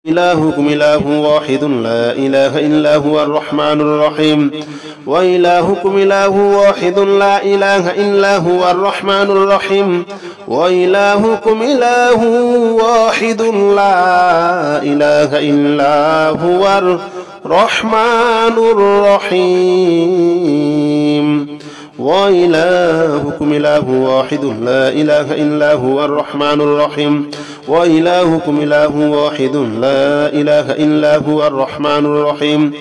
إلهكم إله واحد لا إله إلا هو الرحمن الرحيم وإلهكم إله واحد لا إله إلا هو الرحمن الرحيم وإلهكم إله واحد لا إله إلا هو الرحمن الرحيم وإلهكم إله واحد لا إله إلا هو الرحمن الرحيم وإلهكم إله واحد لا إله إلا هو الرحمن الرحيم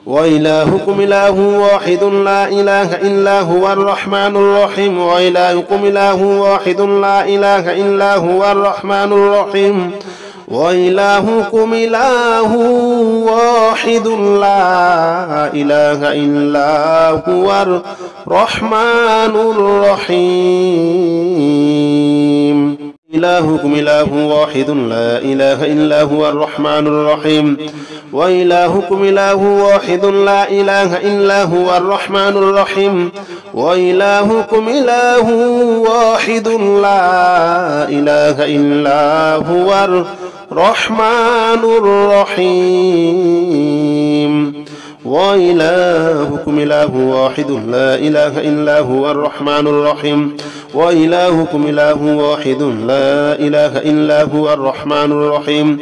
وإلهكم إله واحد لا إله إلا هو الرحمن الرحيم وإلهكم إله واحد لا إله إلا هو الرحمن الرحيم وإلهكم إله واحد لا إله إلا هو الرحمن الرحيم إلهكم إله واحد لا إله إلا هو الرحمن الرحيم وإلهكم إله واحد لا إله إلا هو الرحمن الرحيم وإلهكم إله واحد لا إله إلا هو الرحمن الرحيم وإلهكم إله واحد لا إله إلا هو الرحمن الرحيم وإلهكم إله واحد لا إله إلا هو الرحمن الرحيم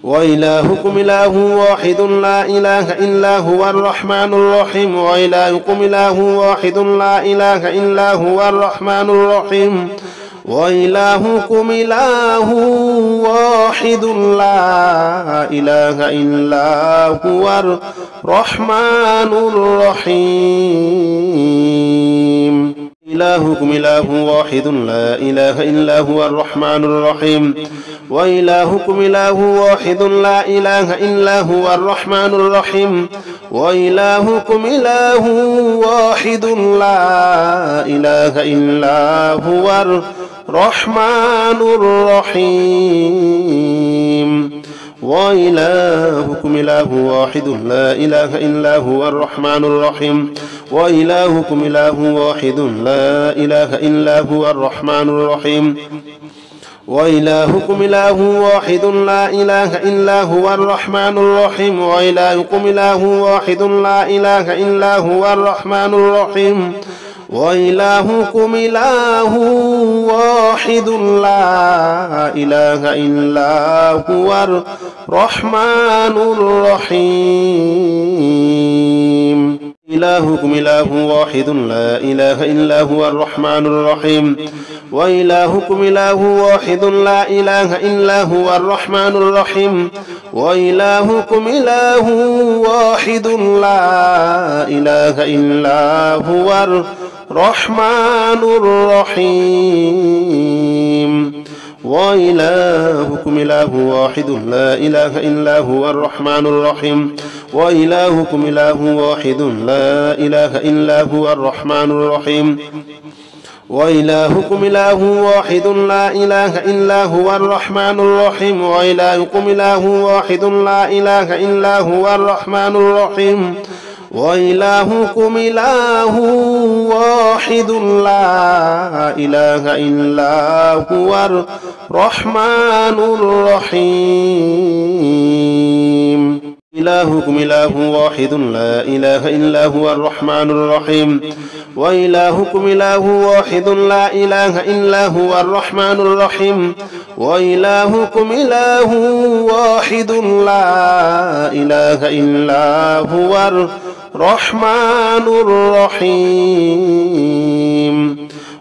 وإلهكم إله واحد لا إله إلا هو الرحمن الرحيم وإلهكم إله واحد لا إله إلا هو الرحمن الرحيم وإلهكم إله واحد لا إله إلا هو الرحمن الرحيم إلهكم إله واحد لا إله إلا هو الرحمن الرحيم وإلهكم إله واحد لا إله إلا هو الرحمن الرحيم وإلهكم إله واحد لا إله إلا هو الرحمن الرحيم وإلهكم إله واحد لا إله إلا هو الرحمن الرحيم وإلهكم إله واحد لا إله إلا هو الرحمن الرحيم وإلهكم إله واحد لا إله إلا هو الرحمن الرحيم وإلهكم إله واحد لا إله إلا هو الرحمن الرحيم وإلهكم إله واحد لا إله إلا هو الرحمن الرحيم إلهكم إله واحد لا إله إلا هو الرحمن الرحيم وإلهكم إله واحد لا إله إلا هو الرحمن الرحيم وإلهكم إله واحد لا إله إلا هو الرحمن الرحيم وإلهكم إله واحد لا إله إلا هو الرحمن الرحيم وإلهكم إله واحد لا إله إلا هو الرحمن الرحيم وإلهكم إله واحد لا إله إلا هو الرحمن الرحيم وإلهكم إله واحد لا إله إلا هو الرحمن الرحيم وإلهكم إله واحد لا إله إلا هو الرحمن الرحيم إلهكم إله واحد لا إله إلا هو الرحمن الرحيم وإلهكم إله واحد لا إله إلا هو الرحمن الرحيم وإلهكم إله واحد لا إله إلا هو الرحمن الرحيم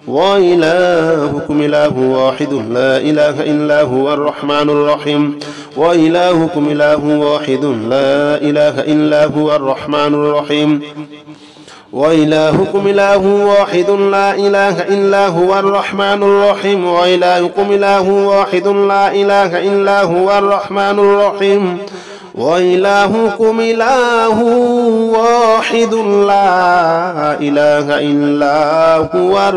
وإلهكم إله واحد لا إله إلا هو الرحمن الرحيم وإلهكم إله واحد لا إله إلا هو الرحمن الرحيم وإلهكم إله واحد لا إله إلا هو الرحمن الرحيم وإلهكم إله واحد لا إله إلا هو الرحمن الرحيم وإلهكم إله واحد لا إله إلا هو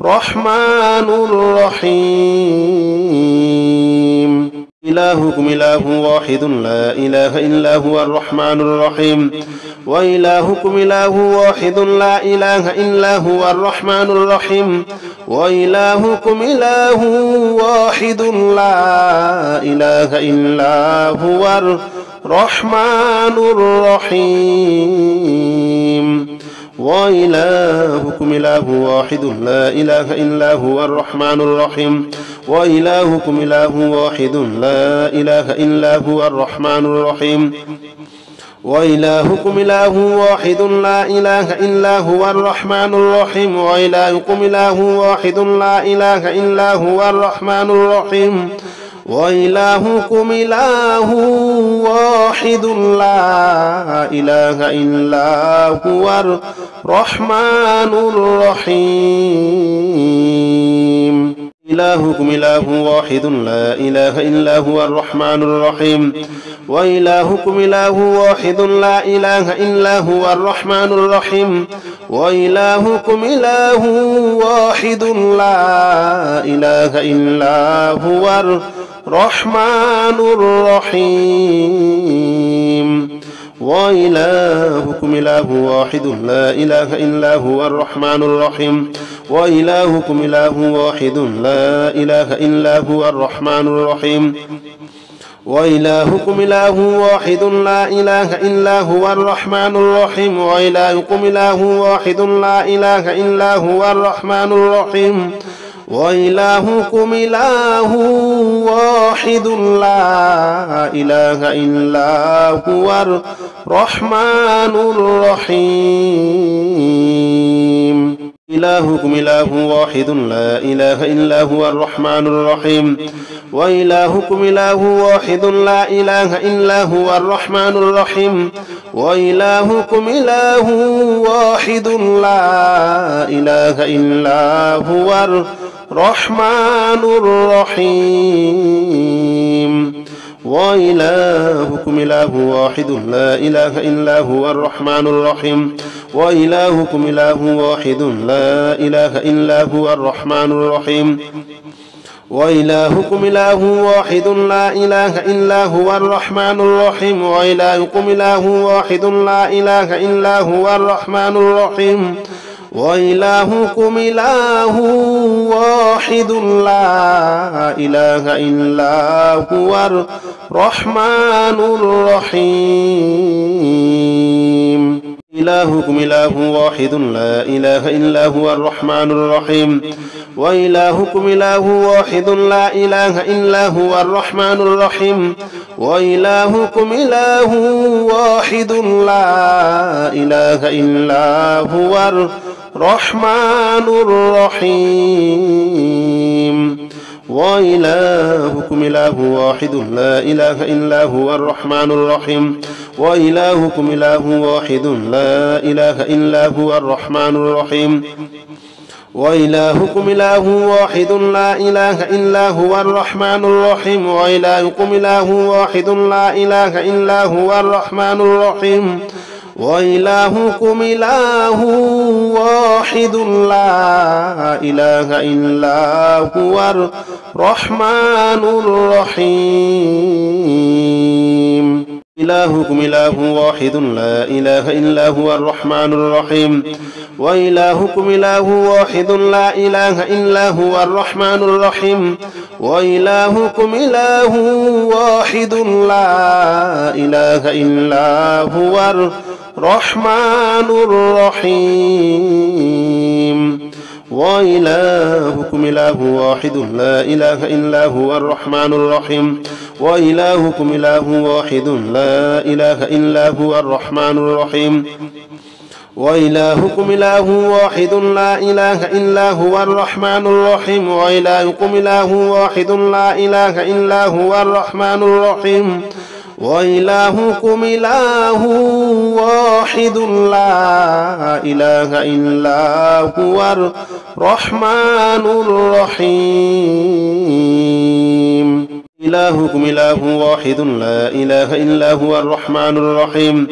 الرحمن الرحيم إلهكم إله واحد لا إله إلا هو الرحمن الرحيم وإلهكم إله واحد لا إله إلا هو الرحمن الرحيم وإلهكم إله واحد لا إله إلا هو الرحمن الرحيم وإلهكم إله واحد لا إله إلا هو الرحمن الرحيم وإلهكم إله واحد لا إله إلا هو الرحمن الرحيم وإلهكم إله واحد لا إله إلا هو الرحمن الرحيم وإلهكم إله واحد لا إله إلا هو الرحمن الرحيم وإلهكم إله واحد لا إله إلا هو الرحمن الرحيم إلهكم إله واحد لا إله إلا هو الرحمن الرحيم وإلهكم إله واحد لا إله إلا هو الرحمن الرحيم وإلهكم إله واحد لا إله إلا هو الرحمن الرحيم وإلهكم إله واحد لا إله إلا هو الرحمن الرحيم وإلهكم إله واحد لا إله إلا هو الرحمن الرحيم وإلهكم إله واحد لا إله إلا هو الرحمن الرحيم وإلهكم إله واحد لا إله إلا هو الرحمن الرحيم وإلهكم إله واحد لا إله إلا هو الرحمن الرحيم إلهكم إله واحد لا إله إلا هو الرحمن الرحيم وإلهكم إله واحد لا إله إلا هو الرحمن الرحيم وإلهكم إله واحد لا إله إلا هو الرحمن الرحيم وإلهكم إله واحد لا إله إلا هو الرحمن الرحيم وإلهكم إله واحد لا إله إلا هو الرحمن الرحيم وإلهكم إله واحد لا إله إلا هو الرحمن الرحيم وإلهكم إله واحد لا إله إلا هو الرحمن الرحيم وإلهكم إله واحد لا إله إلا هو الرحمن الرحيم إلهكم إله واحد لا إله إلا هو الرحمن الرحيم وإلهكم إله واحد لا إله إلا هو الرحمن الرحيم وإلهكم إله واحد لا إله إلا هو الرحمن الرحيم وإلهكم إله واحد لا إله إلا هو الرحمن الرحيم وإلهكم إله واحد لا إله إلا هو الرحمن الرحيم وإلهكم إله واحد لا إله إلا هو الرحمن الرحيم وإلهكم إله واحد لا إله إلا هو الرحمن الرحيم وإلهكم إله واحد لا إله إلا هو الرحمن الرحيم إلهكم إله واحد لا إله إلا هو الرحمن الرحيم وإلهكم إله واحد لا إله إلا هو الرحمن الرحيم وإلهكم إله واحد لا إله إلا هو الرحمن الرحيم وإلهكم إله واحد لا إله إلا هو الرحمن الرحيم وإلهكم إله واحد لا إله إلا هو الرحمن الرحيم وإلهكم إله واحد لا إله إلا هو الرحمن الرحيم وإلهكم إله واحد لا إله إلا هو الرحمن الرحيم وإلهكم إله واحد لا إله إلا هو الرحمن الرحيم إلهكم إله واحد لا إله إلا هو الرحمن الرحيم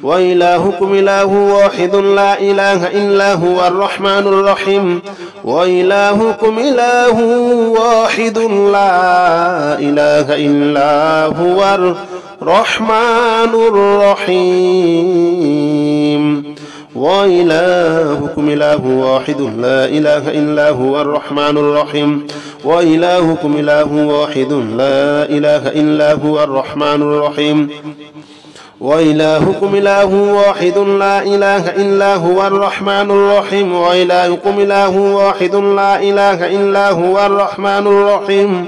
وإلهكم إله واحد لا إله إلا هو الرحمن الرحيم وإلهكم إله واحد لا إله إلا هو الرحمن الرحيم وإلهكم إله واحد لا إله إلا هو الرحمن الرحيم وإلهكم إله واحد لا إله إلا هو الرحمن الرحيم وإلهكم إله واحد لا إله إلا هو الرحمن الرحيم وإلهكم إله واحد لا إله إلا هو الرحمن الرحيم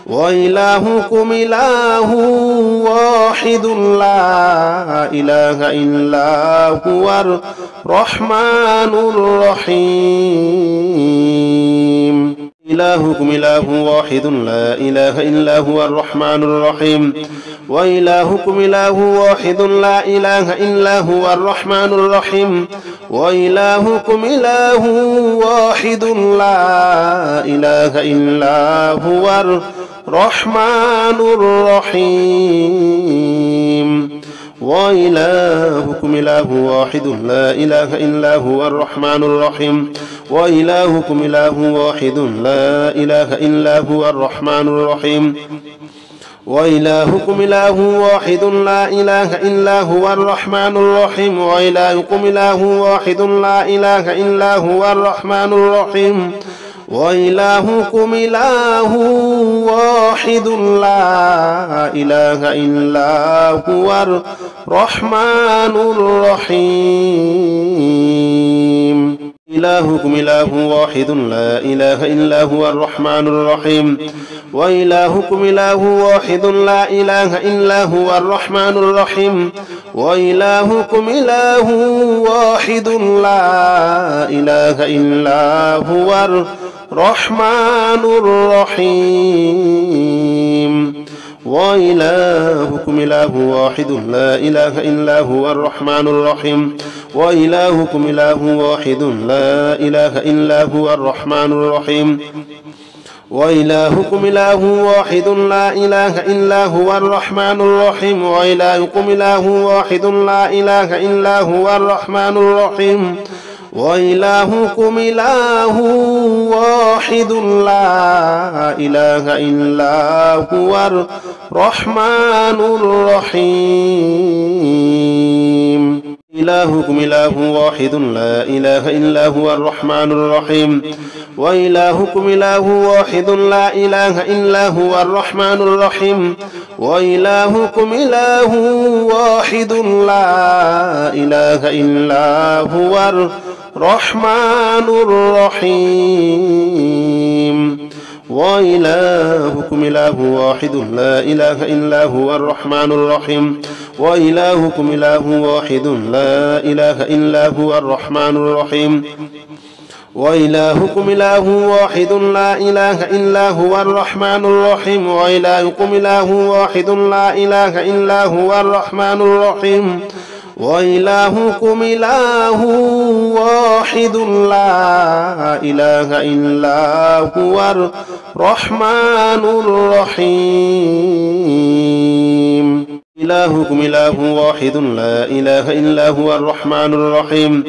وإلهكم إله واحد لا إله إلا هو الرحمن الرحيم إلهكم إله واحد لا إله إلا هو الرحمن الرحيم وإلهكم إله واحد لا إله إلا هو الرحمن الرحيم وإلهكم إله واحد لا إله إلا هو الرحمن الرحيم وإلهكم إله واحد لا إله إلا هو الرحمن الرحيم وإلهكم إله واحد لا إله إلا هو الرحمن الرحيم وإلهكم إله واحد لا إله إلا هو الرحمن الرحيم وإلهكم إله واحد لا إله إلا هو الرحمن الرحيم وإلهكم إله واحد لا إله إلا هو الرحمن الرحيم إلهكم إله واحد لا إله إلا هو الرحمن الرحيم وإلهكم إله واحد لا إله إلا هو الرحمن الرحيم وإلهكم إله واحد لا إله إلا هو الرحمن الرحيم وإلهكم إله واحد لا إله إلا هو الرحمن الرحيم وإلهكم إله واحد لا إله إلا هو الرحمن الرحيم وإلهكم إله واحد لا إله إلا هو الرحمن الرحيم وإلهكم إله واحد لا إله إلا هو الرحمن الرحيم وإلهكم إله واحد لا إله إلا هو الرحمن الرحيم إلهكم إله واحد لا إله إلا هو الرحمن الرحيم وإلهكم إله واحد لا إله إلا هو الرحمن الرحيم وإلهكم إله واحد لا إله إلا هو الرحمن الرحيم وإلهكم إله واحد لا إله إلا هو الرحمن الرحيم وإلهكم إله واحد لا إله إلا هو الرحمن الرحيم وإلهكم إله واحد لا إله إلا هو الرحمن الرحيم وإلهكم إله واحد لا إله إلا هو الرحمن الرحيم وإلهكم إله واحد لا إله إلا هو الرحمن الرحيم إلهكم إله واحد لا إله إلا هو الرحمن الرحيم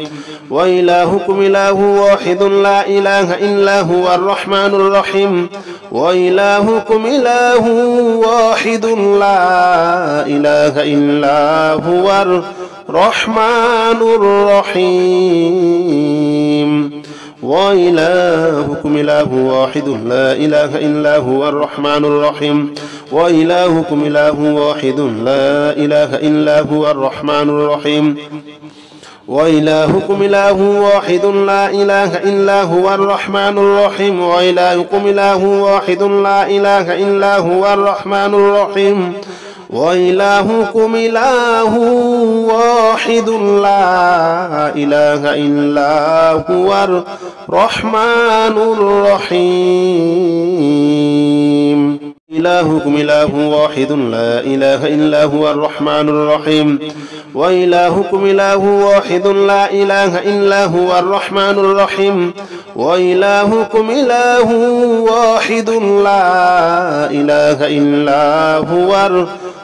وإلهكم إله واحد لا إله إلا هو الرحمن الرحيم وإلهكم إله واحد لا إله إلا هو الرحمن الرحيم وإلهكم إله واحد لا إله إلا هو الرحمن الرحيم وإلهكم إله واحد لا إله إلا هو الرحمن الرحيم وإلهكم إله واحد لا إله إلا هو الرحمن الرحيم وإلهكم إله واحد لا إله إلا هو الرحمن الرحيم وإلهكم إله واحد لا إله إلا هو الرحمن الرحيم إلهكم إله واحد لا إله إلا هو الرحمن الرحيم وإلهكم إله واحد لا إله إلا هو الرحمن الرحيم وإلهكم إله واحد لا إله إلا هو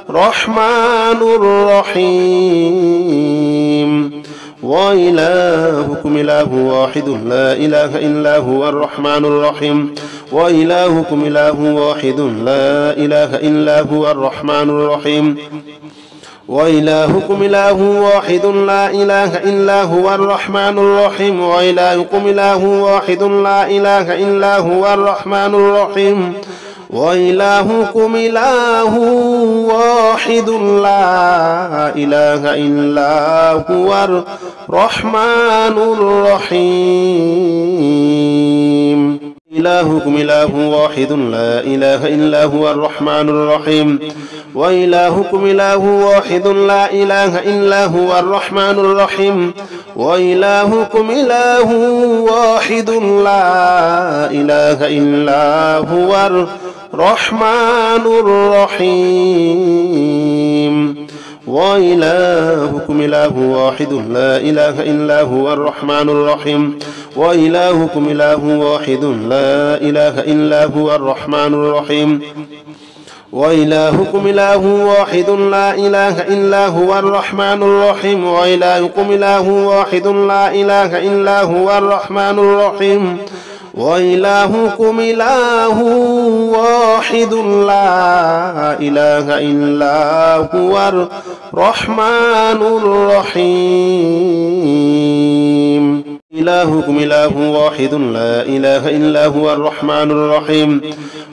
الرحمن الرحيم وإلهكم إله واحد لا إله إلا هو الرحمن الرحيم وإلهكم إله واحد لا إله إلا هو الرحمن الرحيم وإلهكم إله واحد لا إله إلا هو الرحمن الرحيم وإلهكم إله واحد لا إله إلا هو الرحمن الرحيم وإلهكم إله واحد لا إله إلا هو الرحمن الرحيم إلهكم إله واحد لا إله إلا هو الرحمن الرحيم وإلهكم إله واحد لا إله إلا هو الرحمن الرحيم وإلهكم إله واحد لا إله إلا هو الرحمن الرحيم وإلهكم إله واحد لا إله إلا هو الرحمن الرحيم وإلهكم إله واحد لا إله إلا هو الرحمن الرحيم وإلهكم إله واحد لا إله إلا هو الرحمن الرحيم وإلهكم إله واحد لا إله إلا هو الرحمن الرحيم وإلهكم إله واحد لا إله إلا هو الرحمن الرحيم إلهكم إله واحد لا إله إلا هو الرحمن الرحيم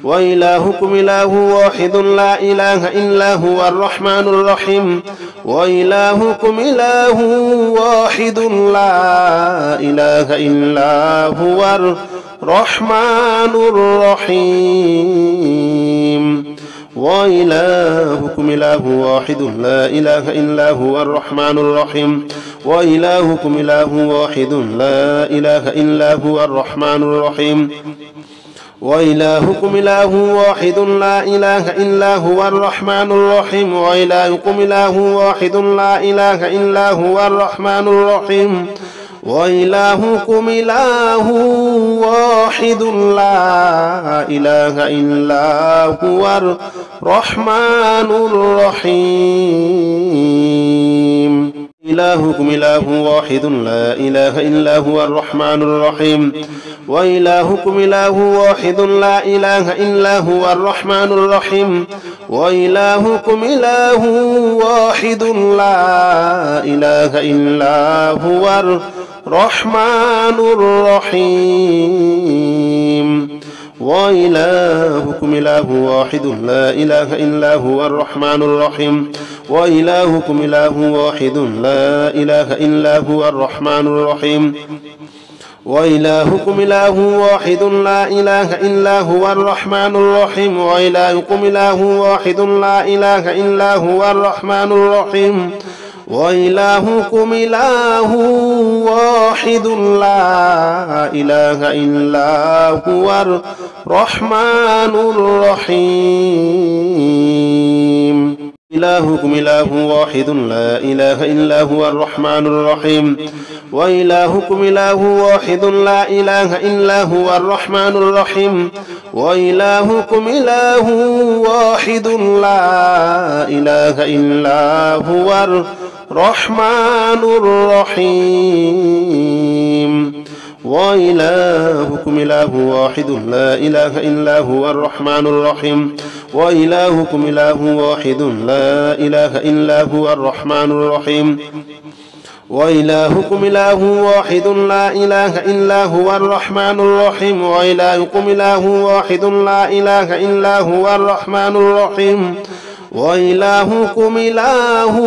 وإلهكم إله واحد لا إله إلا هو الرحمن الرحيم وإلهكم إله واحد لا إله إلا هو الرحمن الرحيم وإلهكم إله واحد لا إله إلا هو الرحمن الرحيم وإلهكم إله واحد لا إله إلا هو الرحمن الرحيم وإلهكم إله واحد لا إله إلا هو الرحمن الرحيم وإلهكم إله واحد لا إله إلا هو الرحمن الرحيم وإلهكم إله واحد لا إله إلا هو الرحمن الرحيم إلهكم إله واحد لا إله إلا هو الرحمن الرحيم وإلهكم إله واحد لا إله إلا هو الرحمن الرحيم وإلهكم إله واحد لا إله إلا هو الرحمن الرحيم وإلهكم إله واحد لا إله إلا هو الرحمن الرحيم وإلهكم إله واحد لا إله إلا هو الرحمن الرحيم وإلهكم إله واحد لا إله إلا هو الرحمن الرحيم وإلهكم إله واحد لا إله إلا هو الرحمن الرحيم وإلهكم إله واحد لا إله إلا هو الرحمن الرحيم إلهكم إله واحد لا إله إلا هو الرحمن الرحيم وإلهكم إله واحد لا إله إلا هو الرحمن الرحيم وإلهكم إله واحد لا إله إلا هو الرحمن الرحيم وإلهكم إله واحد لا إله إلا هو الرحمن الرحيم وإلهكم إله واحد لا إله إلا هو الرحمن الرحيم وإلهكم إله واحد لا إله إلا هو الرحمن الرحيم وإلهكم إله واحد لا إله إلا هو الرحمن الرحيم وإلهكم إله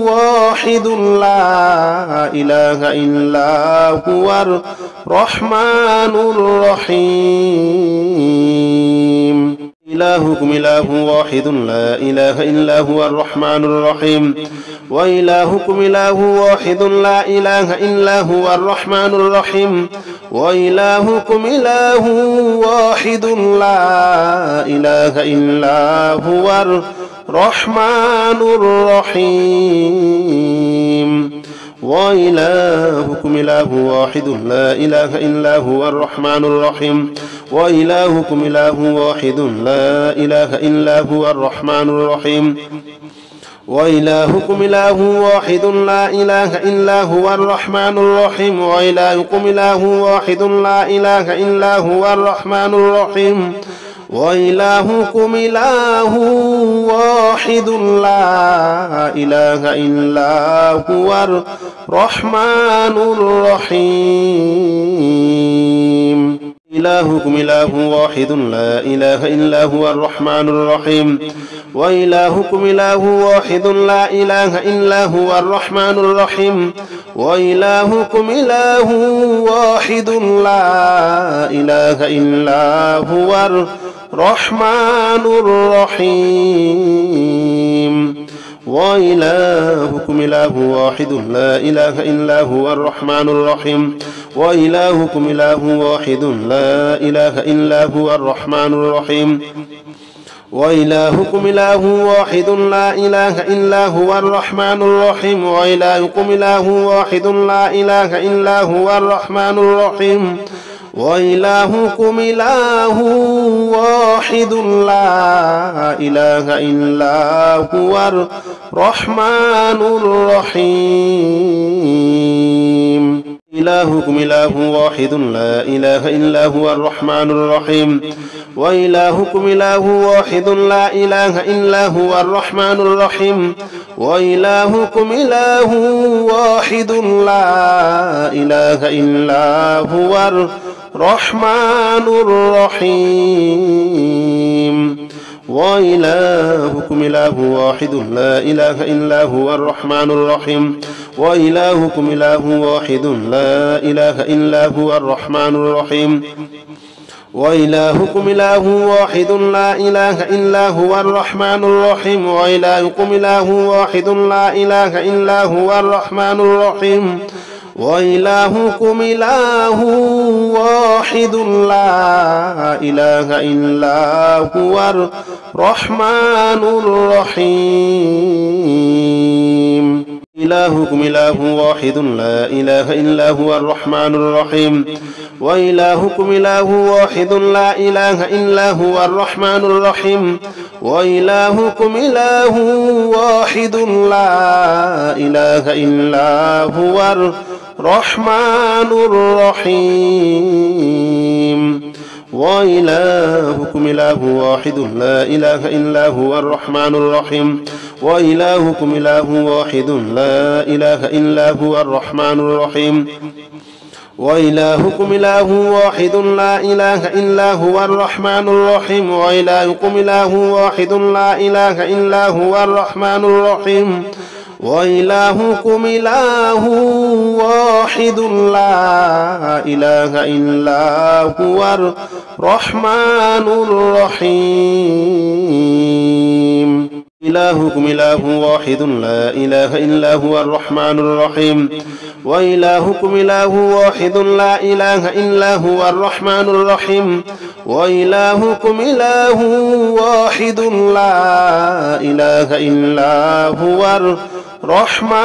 واحد لا إله إلا هو الرحمن الرحيم إلهكم إله واحد لا إله إلا هو الرحمن الرحيم وإلهكم إله واحد لا إله إلا هو الرحمن الرحيم وإلهكم إله واحد لا إله إلا هو الرحمن الرحيم وإلهكم إله واحد لا إله إلا هو الرحمن الرحيم وإلهكم إله واحد لا إله إلا هو الرحمن الرحيم وإلهكم إله واحد لا إله إلا هو الرحمن الرحيم وإلهكم إله واحد لا إله إلا هو الرحمن الرحيم وإلهكم إله واحد لا إله إلا هو الرحمن الرحيم إلهكم إله واحد لا إله إلا هو الرحمن الرحيم وإلهكم إله واحد لا إله إلا هو الرحمن الرحيم وإلهكم إله واحد لا إله إلا هو الرحمن الرحيم وإلهكم إله واحد لا إله إلا هو الرحمن الرحيم وإلهكم إله واحد لا إله إلا هو الرحمن الرحيم وإلهكم إله واحد لا إله إلا هو الرحمن الرحيم وإلهكم إله واحد لا إله إلا هو الرحمن الرحيم وإلهكم إله واحد لا إله إلا هو الرحمن الرحيم إلهكم إله واحد لا إله إلا هو الرحمن الرحيم وإلهكم إله واحد لا إله إلا هو الرحمن الرحيم وإلهكم إله واحد لا إله إلا هو الرحمن الرحيم وإلهكم إله واحد لا إله إلا هو الرحمن الرحيم وإلهكم إله واحد لا إله إلا هو الرحمن الرحيم وإلهكم إله واحد لا إله إلا هو الرحمن الرحيم وإلهكم إله واحد لا إله إلا هو الرحمن الرحيم وإلهكم إله واحد لا إله إلا هو الرحمن الرحيم إلهكم إله واحد لا إله إلا هو الرحمن الرحيم وإلهكم إله واحد لا إله إلا هو الرحمن الرحيم وإلهكم إله واحد لا إله إلا هو الرحمن الرحيم وإلهكم إله واحد لا إله إلا هو الرحمن الرحيم وإلهكم إله واحد لا إله إلا هو الرحمن الرحيم وإلهكم إله واحد لا إله إلا هو الرحمن الرحيم وإلهكم إله واحد لا إله إلا هو الرحمن الرحيم وإلهكم إله واحد لا إله إلا هو الرحمن الرحيم إلهكم إله واحد لا إله إلا هو الرحمن الرحيم وإلهكم إله واحد لا إله إلا هو الرحمن الرحيم وإلهكم إله واحد لا إله إلا هو الرحمن الرحيم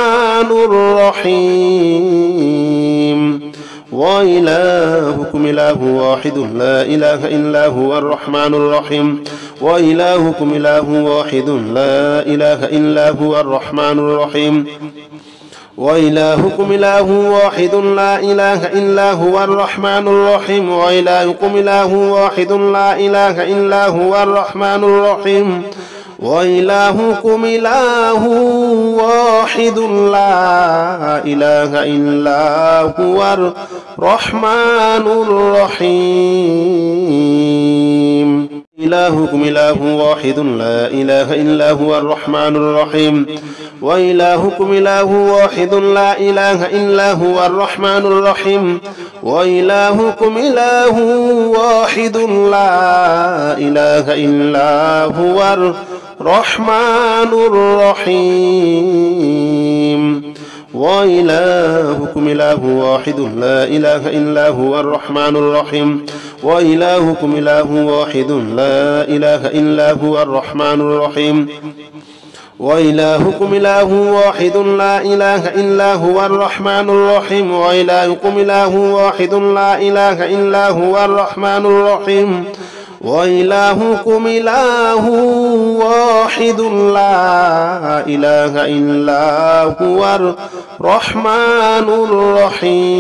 وإلهكم إله واحد لا إله إلا هو الرحمن الرحيم وإلهكم إله واحد لا إله إلا هو الرحمن الرحيم وإلهكم إله واحد لا إله إلا هو الرحمن الرحيم وإلهكم إله واحد لا إله إلا هو الرحمن الرحيم وإلهكم إله واحد لا إله إلا هو الرحمن الرحيم إلهكم إله واحد لا إله إلا هو الرحمن الرحيم وإلهكم إله واحد لا إله إلا هو الرحمن الرحيم وإلهكم إله واحد لا إله إلا هو الرحمن الرحيم وإلهكم إله واحد لا إله إلا هو الرحمن الرحيم وإلهكم إله واحد لا إله إلا هو الرحمن الرحيم وإلهكم إله واحد لا إله إلا هو الرحمن الرحيم وإلهكم إله واحد لا إله إلا هو الرحمن الرحيم وإلهكم إله واحد لا إله إلا هو الرحمن الرحيم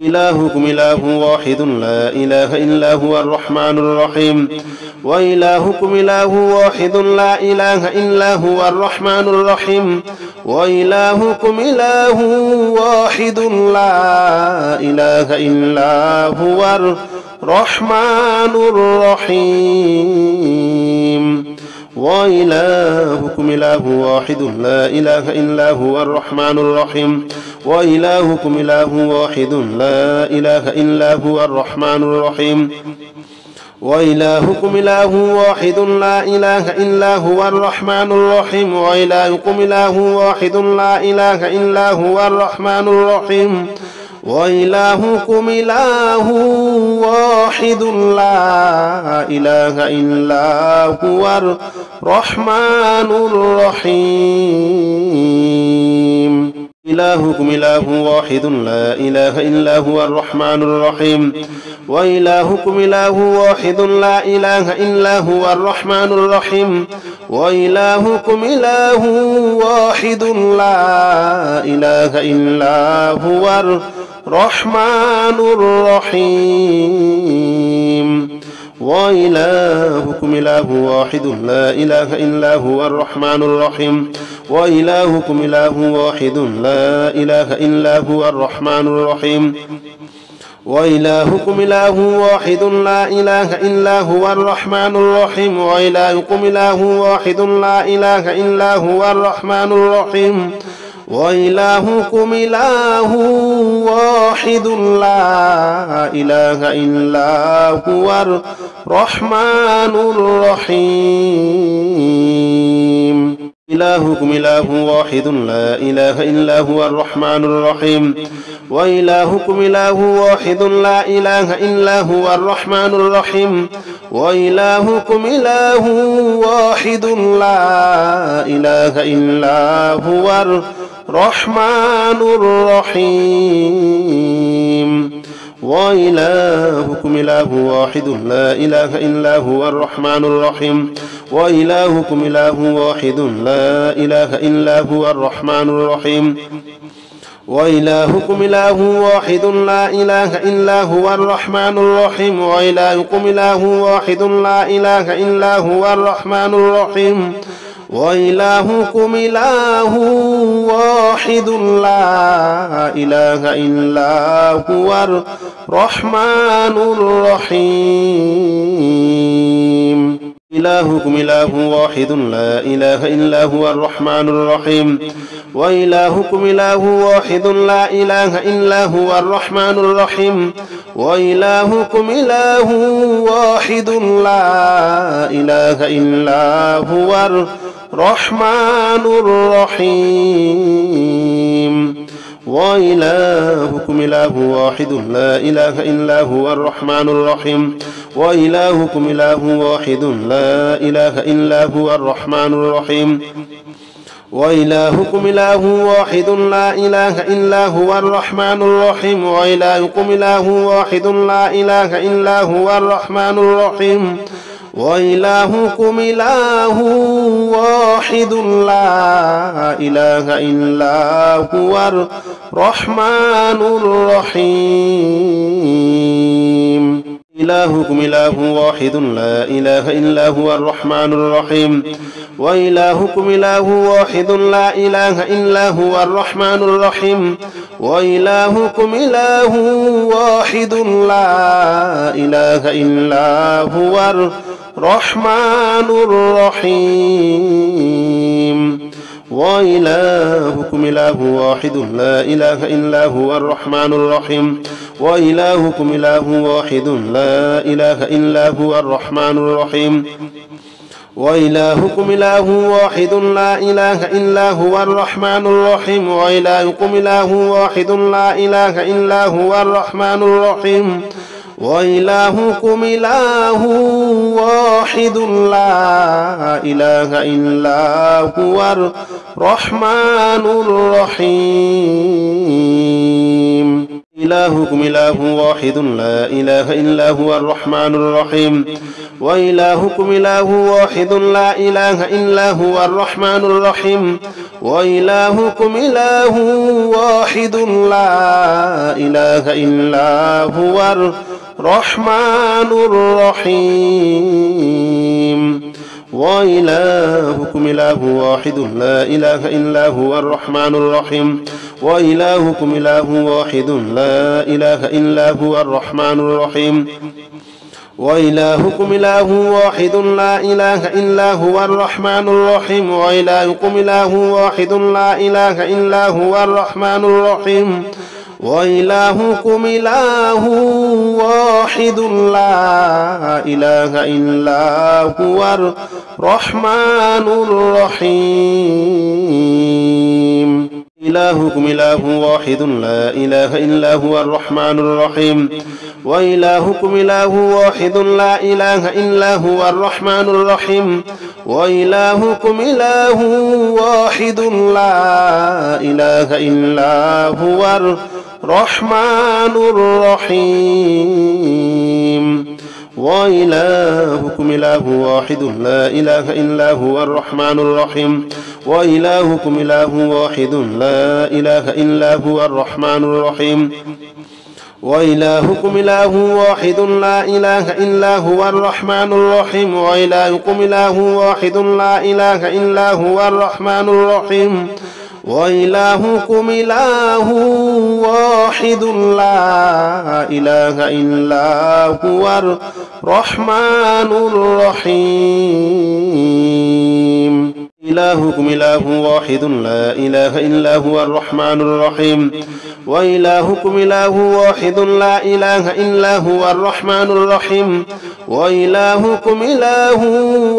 إلهكم إله واحد لا إله إلا هو الرحمن الرحيم وإلهكم إله واحد لا إله إلا هو الرحمن الرحيم وإلهكم إله واحد لا إله إلا هو الرحمن الرحيم وإلهكم إله واحد لا إله إلا هو الرحمن الرحيم وإلهكم إله واحد لا إله إلا هو الرحمن الرحيم وإلهكم إله واحد لا إله إلا هو الرحمن الرحيم وإلهكم إله واحد لا إله إلا هو الرحمن الرحيم وإلهكم إله واحد لا إله إلا هو الرحمن الرحيم إلهكم إله واحد لا إله إلا هو الرحمن الرحيم وإلهكم إله واحد لا إله إلا هو الرحمن الرحيم وإلهكم إله واحد لا إله إلا هو الرحمن الرحيم وإلهكم إله واحد لا إله إلا هو الرحمن الرحيم وإلهكم إله واحد لا إله إلا هو الرحمن الرحيم وإلهكم إله واحد لا إله إلا هو الرحمن الرحيم وإلهكم إله واحد لا إله إلا هو الرحمن الرحيم وإلهكم إله واحد لا إله إلا هو الرحمن الرحيم إلهكم إله واحد لا إله إلا هو الرحمن الرحيم وإلهكم إله واحد لا إله إلا هو الرحمن الرحيم وإلهكم إله واحد لا إله إلا هو الرحمن الرحيم وإلهكم إله واحد لا إله إلا هو الرحمن الرحيم وإلهكم إله واحد لا إله إلا هو الرحمن الرحيم وإلهكم إله واحد لا إله إلا هو الرحمن الرحيم وإلهكم إله واحد لا إله إلا هو الرحمن الرحيم وإلهكم إله واحد لا إله إلا هو الرحمن الرحيم إلهكم إله واحد لا إله إلا هو الرحمن الرحيم وإلهكم إله واحد لا إله إلا هو الرحمن الرحيم وإلهكم إله واحد لا إله إلا هو الرحمن الرحيم وإلهكم إله واحد لا إله إلا هو الرحمن الرحيم وإلهكم إله واحد لا إله إلا هو الرحمن الرحيم وإلهكم إله واحد لا إله إلا هو الرحمن الرحيم وإلهكم إله واحد لا إله إلا هو الرحمن الرحيم وإلهكم إله واحد لا إله إلا هو الرحمن الرحيم إلهكم إله واحد لا إله إلا هو الرحمن الرحيم وإلهكم إله واحد لا إله إلا هو الرحمن الرحيم وإلهكم إله واحد لا إله إلا هو الرحمن الرحيم وإلهكم إله واحد لا إله إلا هو الرحمن الرحيم وإلهكم إله واحد لا إله إلا هو الرحمن الرحيم وإلهكم إله واحد لا إله إلا هو الرحمن الرحيم وإلهكم إله واحد لا إله إلا هو الرحمن الرحيم وإلهكم إله واحد لا إله إلا هو الرحمن الرحيم إلهكم إله واحد لا إله إلا هو الرحمن الرحيم وإلهكم إله واحد لا إله إلا هو الرحمن الرحيم وإلهكم إله واحد لا إله إلا هو الرحمن الرحيم وإلهكم إله واحد لا إله إلا هو الرحمن الرحيم وإلهكم إله واحد لا إله إلا هو الرحمن الرحيم وإلهكم إله واحد لا إله إلا هو الرحمن الرحيم وإلهكم إله واحد لا إله إلا هو الرحمن الرحيم وإلهكم إله واحد لا إله إلا هو الرحمن الرحيم إلهكم إله واحد لا إله إلا هو الرحمن الرحيم وإلهكم إله واحد لا إله إلا هو الرحمن الرحيم وإلهكم إله واحد لا إله إلا هو الرحمن الرحيم وإلهكم إله واحد لا إله إلا هو الرحمن الرحيم وإلهكم إله واحد لا إله إلا هو الرحمن الرحيم وإلهكم إله واحد لا إله إلا هو الرحمن الرحيم وإلهكم إله واحد لا إله إلا هو الرحمن الرحيم وإلهكم إله واحد لا إله إلا هو الرحمن الرحيم إلهكم إله واحد لا إله إلا هو الرحمن الرحيم وإلهكم إله واحد لا إله إلا هو الرحمن الرحيم وإلهكم إله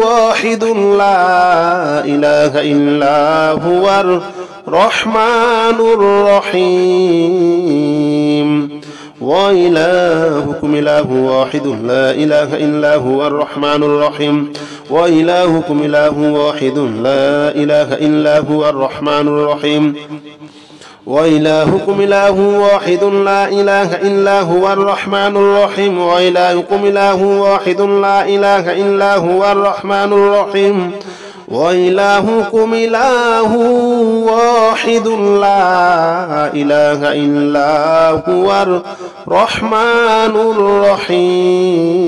واحد لا إله إلا هو الرحمن الرحيم وإلهكم إله واحد لا إله إلا هو الرحمن الرحيم وإلهكم إله واحد لا إله إلا هو الرحمن الرحيم وإلهكم إله واحد لا إله إلا هو الرحمن الرحيم وإلهكم إله واحد لا إله إلا هو الرحمن الرحيم وإلهكم إله واحد لا إله إلا هو الرحمن الرحيم